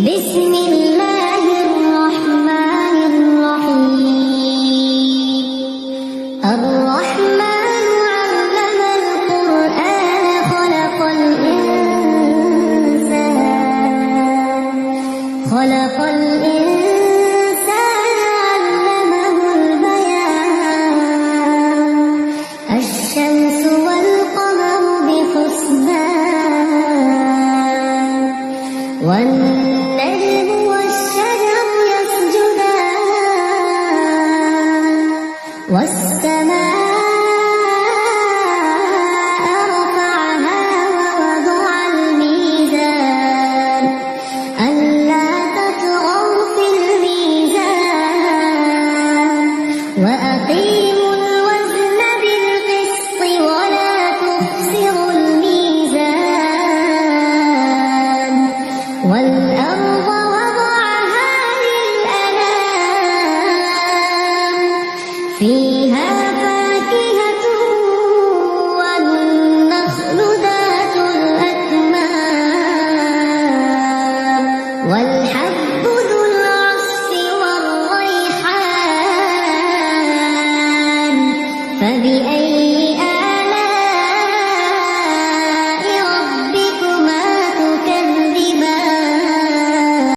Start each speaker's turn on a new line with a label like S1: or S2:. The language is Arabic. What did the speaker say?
S1: بسم الله الرحمن الرحيم الرحمن علم القرآن خلق الإنسان علمه البيان الشمس والقمر بحسبان والنجم والشجر يسجدان والسماء رفعها ووضع الميزان ألا تطغوا في الميزان وأقيموا الوزن بالقسط ولا تخسروا الميزان والأرض وضعها للأنام فيها فاكهة والنخل ذات الأكمام والحب ذو العصف والريحان فبأي